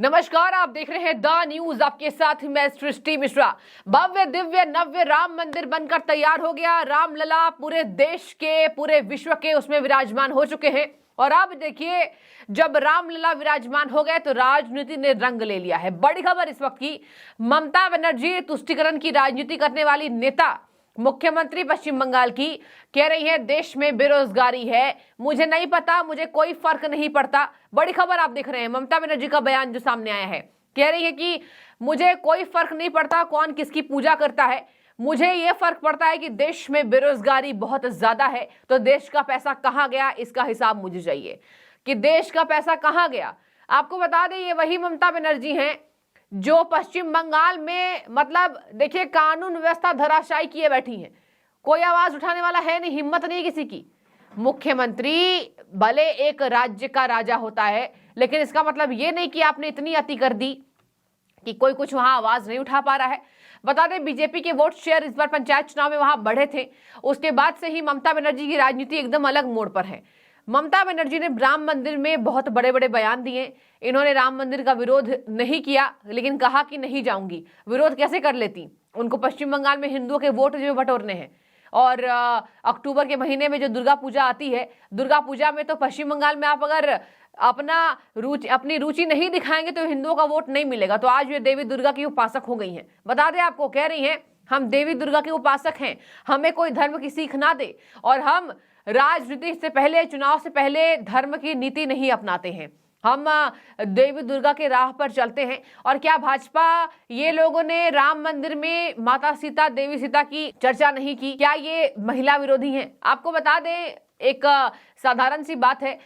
नमस्कार, आप देख रहे हैं द न्यूज। आपके साथ मैं सृष्टि मिश्रा। भव्य दिव्य नव्य राम मंदिर बनकर तैयार हो गया। रामलला पूरे देश के, पूरे विश्व के उसमें विराजमान हो चुके हैं। और अब देखिए, जब रामलला विराजमान हो गए तो राजनीति ने रंग ले लिया है। बड़ी खबर इस वक्त की, ममता बनर्जी तुष्टीकरण की राजनीति करने वाली नेता, मुख्यमंत्री पश्चिम बंगाल की, कह रही है देश में बेरोजगारी है, मुझे नहीं पता, मुझे कोई फर्क नहीं पड़ता। बड़ी खबर आप देख रहे हैं, ममता बनर्जी का बयान जो सामने आया है, कह रही है कि मुझे कोई फर्क नहीं पड़ता कौन किसकी पूजा करता है, मुझे ये फर्क पड़ता है कि देश में बेरोजगारी बहुत ज्यादा है, तो देश का पैसा कहां गया इसका हिसाब मुझे चाहिए कि देश का पैसा कहां गया। आपको बता दें, ये वही ममता बनर्जी हैं जो पश्चिम बंगाल में, मतलब देखिए, कानून व्यवस्था धराशायी किए बैठी हैं। कोई आवाज उठाने वाला है नहीं, हिम्मत नहीं किसी की। मुख्यमंत्री भले एक राज्य का राजा होता है, लेकिन इसका मतलब ये नहीं कि आपने इतनी अति कर दी कि कोई कुछ वहां आवाज नहीं उठा पा रहा है। बता दें, बीजेपी के वोट शेयर इस बार पंचायत चुनाव में वहां बढ़े थे। उसके बाद से ही ममता बनर्जी की राजनीति एकदम अलग मोड़ पर है। ममता बनर्जी ने राम मंदिर में बहुत बड़े बड़े बयान दिए। इन्होंने राम मंदिर का विरोध नहीं किया, लेकिन कहा कि नहीं जाऊंगी। विरोध कैसे कर लेती? उनको पश्चिम बंगाल में हिंदुओं के वोट जो बटोरने हैं। और अक्टूबर के महीने में जो दुर्गा पूजा आती है, दुर्गा पूजा में तो पश्चिम बंगाल में आप अगर अपनी रुचि नहीं दिखाएंगे तो हिंदुओं का वोट नहीं मिलेगा। तो आज ये देवी दुर्गा की उपासक हो गई हैं। बता दें आपको, कह रही हैं हम देवी दुर्गा के उपासक हैं, हमें कोई धर्म की सीख ना दे, और हम राजनीति से पहले, चुनाव से पहले धर्म की नीति नहीं अपनाते हैं, हम देवी दुर्गा के राह पर चलते हैं। और क्या भाजपा, ये लोगों ने राम मंदिर में माता सीता, देवी सीता की चर्चा नहीं की? क्या ये महिला विरोधी हैं? आपको बता दें, एक साधारण सी बात है,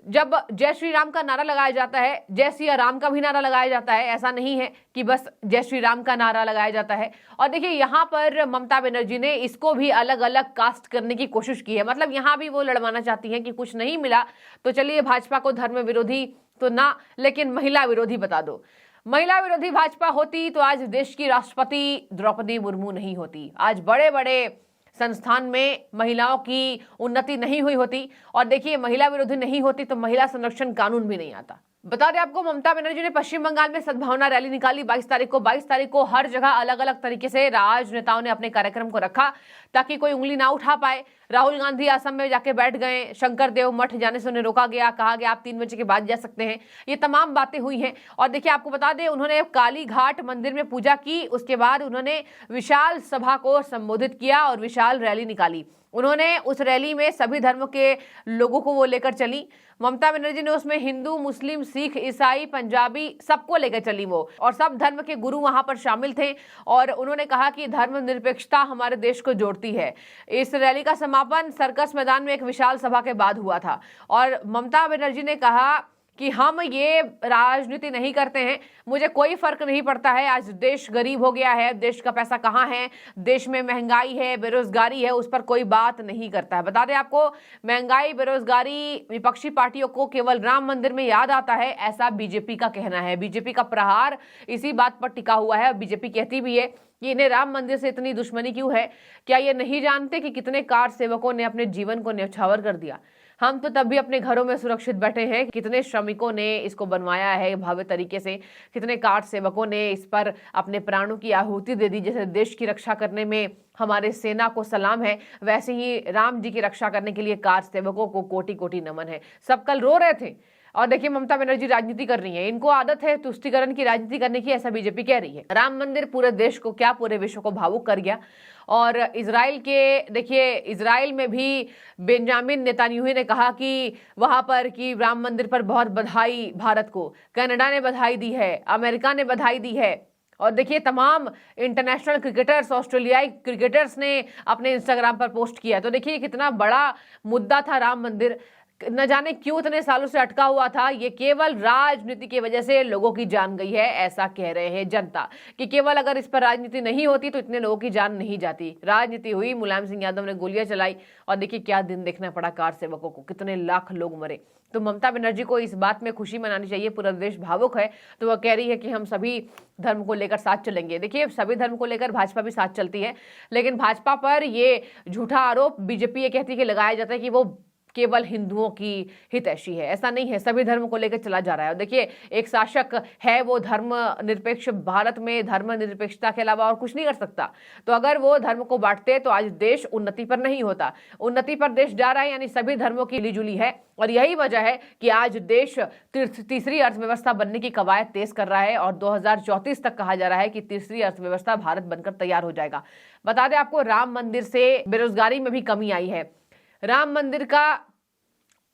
जब जय श्री राम का नारा लगाया जाता है, जय सिया राम का भी नारा लगाया जाता है। ऐसा नहीं है कि बस जय श्री राम का नारा लगाया जाता है। और देखिए, यहाँ पर ममता बनर्जी ने इसको भी अलग अलग कास्ट करने की कोशिश की है। मतलब यहाँ भी वो लड़वाना चाहती हैं कि कुछ नहीं मिला तो चलिए भाजपा को धर्म विरोधी तो ना, लेकिन महिला विरोधी बता दो। महिला विरोधी भाजपा होती तो आज देश की राष्ट्रपति द्रौपदी मुर्मू नहीं होती, आज बड़े बड़े संस्थान में महिलाओं की उन्नति नहीं हुई होती। और देखिए, महिला विरोधी नहीं होती तो महिला संरक्षण कानून भी नहीं आता। बता दें आपको, ममता बनर्जी ने पश्चिम बंगाल में सद्भावना रैली निकाली 22 तारीख को। 22 तारीख को हर जगह अलग अलग तरीके से राजनेताओं ने अपने कार्यक्रम को रखा ताकि कोई उंगली ना उठा पाए। राहुल गांधी असम में जाके बैठ गए, शंकर देव मठ जाने से उन्हें रोका गया, कहा गया आप 3 बजे के बाद जा सकते हैं। ये तमाम बातें हुई हैं। और देखिए, आपको बता दें, उन्होंने काली घाट मंदिर में पूजा की, उसके बाद उन्होंने विशाल सभा को संबोधित किया और विशाल रैली निकाली। उन्होंने उस रैली में सभी धर्मों के लोगों को वो लेकर चली। ममता बनर्जी ने उसमें हिंदू, मुस्लिम, सिख, ईसाई, पंजाबी सबको लेकर चली वो, और सब धर्म के गुरु वहां पर शामिल थे। और उन्होंने कहा कि धर्मनिरपेक्षता हमारे देश को जोड़ती है। इस रैली का समापन सर्कस मैदान में एक विशाल सभा के बाद हुआ था। और ममता बनर्जी ने कहा कि हम ये राजनीति नहीं करते हैं, मुझे कोई फर्क नहीं पड़ता है, आज देश गरीब हो गया है, देश का पैसा कहाँ है, देश में महंगाई है, बेरोजगारी है, उस पर कोई बात नहीं करता है। बता दें आपको, महंगाई, बेरोजगारी विपक्षी पार्टियों को केवल राम मंदिर में याद आता है, ऐसा बीजेपी का कहना है। बीजेपी का प्रहार इसी बात पर टिका हुआ है। बीजेपी कहती भी है कि इन्हें राम मंदिर से इतनी दुश्मनी क्यों है। क्या ये नहीं जानते कि कितने कार सेवकों ने अपने जीवन को न्यौछावर कर दिया? हम तो तब भी अपने घरों में सुरक्षित बैठे हैं। कितने श्रमिकों ने इसको बनवाया है भव्य तरीके से, कितने कार सेवकों ने इस पर अपने प्राणों की आहुति दे दी। जैसे देश की रक्षा करने में हमारे सेना को सलाम है, वैसे ही राम जी की रक्षा करने के लिए कार सेवकों को कोटि कोटि नमन है। सब कल रो रहे थे। और देखिए, ममता बनर्जी राजनीति कर रही है, इनको आदत है तुष्टीकरण की राजनीति करने की, ऐसा बीजेपी कह रही है। राम मंदिर पूरे देश को, क्या पूरे विश्व को भावुक कर गया। और इजराइल के, देखिए, इजराइल में भी बेंजामिन नेतान्याहू ने कहा कि वहां पर कि राम मंदिर पर बहुत बधाई भारत को, कनाडा ने बधाई दी है, अमेरिका ने बधाई दी है। और देखिए, तमाम इंटरनेशनल क्रिकेटर्स, ऑस्ट्रेलियाई क्रिकेटर्स ने अपने इंस्टाग्राम पर पोस्ट किया। तो देखिए, कितना बड़ा मुद्दा था राम मंदिर, न जाने क्यों इतने सालों से अटका हुआ था। ये केवल राजनीति की वजह से लोगों की जान गई है, ऐसा कह रहे हैं जनता, कि केवल अगर इस पर राजनीति नहीं होती तो इतने लोगों की जान नहीं जाती। राजनीति हुई, मुलायम सिंह यादव ने गोलियां चलाई, और देखिए क्या दिन देखना पड़ा कार सेवकों को, कितने लाख लोग मरे। तो ममता बनर्जी को इस बात में खुशी मनानी चाहिए। पूरा देश भावुक है, तो वह कह रही है कि हम सभी धर्म को लेकर साथ चलेंगे। देखिए, सभी धर्म को लेकर भाजपा भी साथ चलती है, लेकिन भाजपा पर ये झूठा आरोप बीजेपी ये कहती है कि लगाया जाता है कि वो केवल हिंदुओं की हितैषी है। ऐसा नहीं है, सभी धर्म को लेकर चला जा रहा है। और देखिए, एक शासक है, वो धर्म निरपेक्ष, भारत में धर्म निरपेक्षता के अलावा और कुछ नहीं कर सकता। तो अगर वो धर्म को बांटते तो आज देश उन्नति पर नहीं होता। उन्नति पर देश जा रहा है, यानी सभी धर्मों की मिलीजुली है। और यही वजह है कि आज देश तीसरी अर्थव्यवस्था बनने की कवायद तेज कर रहा है और 2034 तक कहा जा रहा है कि तीसरी अर्थव्यवस्था भारत बनकर तैयार हो जाएगा। बता दें आपको, राम मंदिर से बेरोजगारी में भी कमी आई है। राम मंदिर का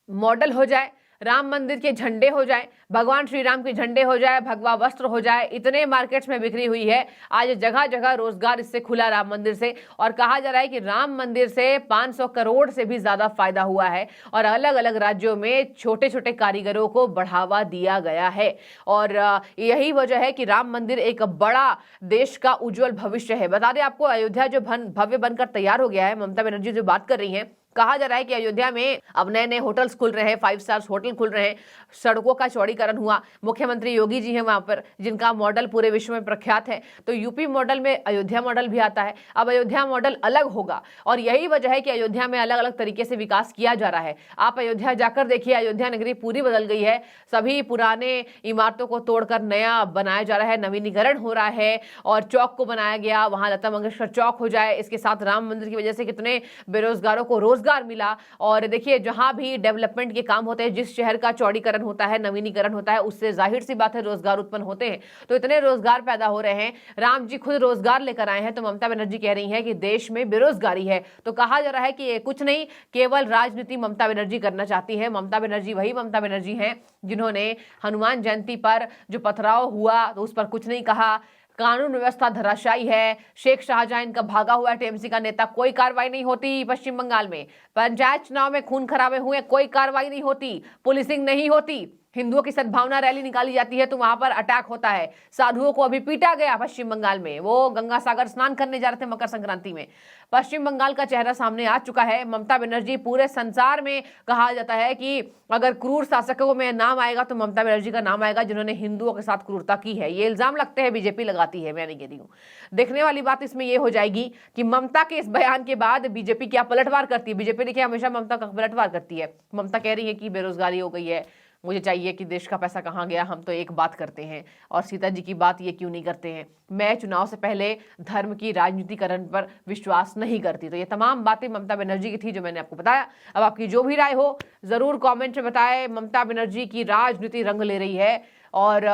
मॉडल हो जाए, राम मंदिर के झंडे हो जाए, भगवान श्री राम के झंडे हो जाए, भगवा वस्त्र हो जाए, इतने मार्केट्स में बिक्री हुई है। आज जगह जगह रोजगार इससे खुला राम मंदिर से। और कहा जा रहा है कि राम मंदिर से 500 करोड़ से भी ज्यादा फायदा हुआ है और अलग अलग राज्यों में छोटे छोटे कारीगरों को बढ़ावा दिया गया है। और यही वजह है कि राम मंदिर एक बड़ा देश का उज्जवल भविष्य है। बता दें आपको, अयोध्या जो भव्य बनकर तैयार हो गया है, ममता बनर्जी जो बात कर रही है, कहा जा रहा है कि अयोध्या में अब नए नए होटल्स खुल रहे हैं, 5 स्टार्स होटल खुल रहे हैं, सड़कों का चौड़ीकरण हुआ। मुख्यमंत्री योगी जी हैं वहां पर, जिनका मॉडल पूरे विश्व में प्रख्यात है। तो यूपी मॉडल में अयोध्या मॉडल भी आता है। अब अयोध्या मॉडल अलग होगा और यही वजह है कि अयोध्या में अलग अलग तरीके से विकास किया जा रहा है। आप अयोध्या जाकर देखिए, अयोध्या नगरी पूरी बदल गई है। सभी पुराने इमारतों को तोड़कर नया बनाया जा रहा है, नवीनीकरण हो रहा है और चौक को बनाया गया, वहां लता मंगेशकर चौक हो जाए। इसके साथ राम मंदिर की वजह से कितने बेरोजगारों को रोजगार मिला। और देखिए, जहां भी डेवलपमेंट के काम होते हैं, जिस शहर का चौड़ीकरण होता है, नवीनीकरण होता है, उससे जाहिर सी बात है रोजगार उत्पन्न होते हैं। तो इतने रोजगार पैदा हो रहे हैं, राम जी खुद रोजगार लेकर आए हैं। तो ममता बनर्जी कह रही है कि देश में बेरोजगारी है। तो कहा जा रहा है कि ये कुछ नहीं, केवल राजनीति ममता बनर्जी करना चाहती है। ममता बनर्जी वही ममता बनर्जी हैं जिन्होंने हनुमान जयंती पर जो पथराव हुआ तो उस पर कुछ नहीं कहा। कानून व्यवस्था धराशायी है। शेख शाहजहां इनका भागा हुआ है, टीएमसी का नेता, कोई कार्रवाई नहीं होती। पश्चिम बंगाल में पंचायत चुनाव में खून खराबे हुए, कोई कार्रवाई नहीं होती, पुलिसिंग नहीं होती। हिंदुओं की सद्भावना रैली निकाली जाती है तो वहां पर अटैक होता है। साधुओं को अभी पीटा गया पश्चिम बंगाल में, वो गंगा सागर स्नान करने जा रहे थे मकर संक्रांति में। पश्चिम बंगाल का चेहरा सामने आ चुका है। ममता बनर्जी, पूरे संसार में कहा जाता है कि अगर क्रूर शासकों में नाम आएगा तो ममता बनर्जी का नाम आएगा, जिन्होंने हिंदुओं के साथ क्रूरता की है। ये इल्जाम लगते हैं बीजेपी लगाती है, मैं नहीं कह रही हूँ। देखने वाली बात इसमें यह हो जाएगी कि ममता के इस बयान के बाद बीजेपी क्या पलटवार करती है। बीजेपी देखिए हमेशा ममता का पलटवार करती है। ममता कह रही है कि बेरोजगारी हो गई है, मुझे चाहिए कि देश का पैसा कहाँ गया, हम तो एक बात करते हैं और सीता जी की बात ये क्यों नहीं करते हैं। मैं चुनाव से पहले धर्म की राजनीतिकरण पर विश्वास नहीं करती। तो ये तमाम बातें ममता बनर्जी की थी जो मैंने आपको बताया। अब आपकी जो भी राय हो जरूर कमेंट में बताएं। ममता बनर्जी की राजनीति रंग ले रही है और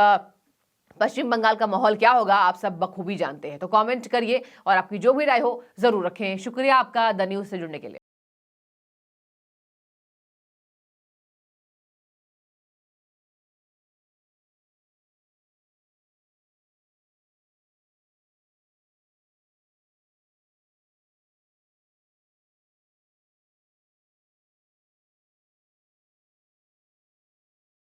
पश्चिम बंगाल का माहौल क्या होगा आप सब बखूबी जानते हैं। तो कमेंट करिए और आपकी जो भी राय हो जरूर रखें। शुक्रिया आपका द न्यूज़ से जुड़ने के लिए।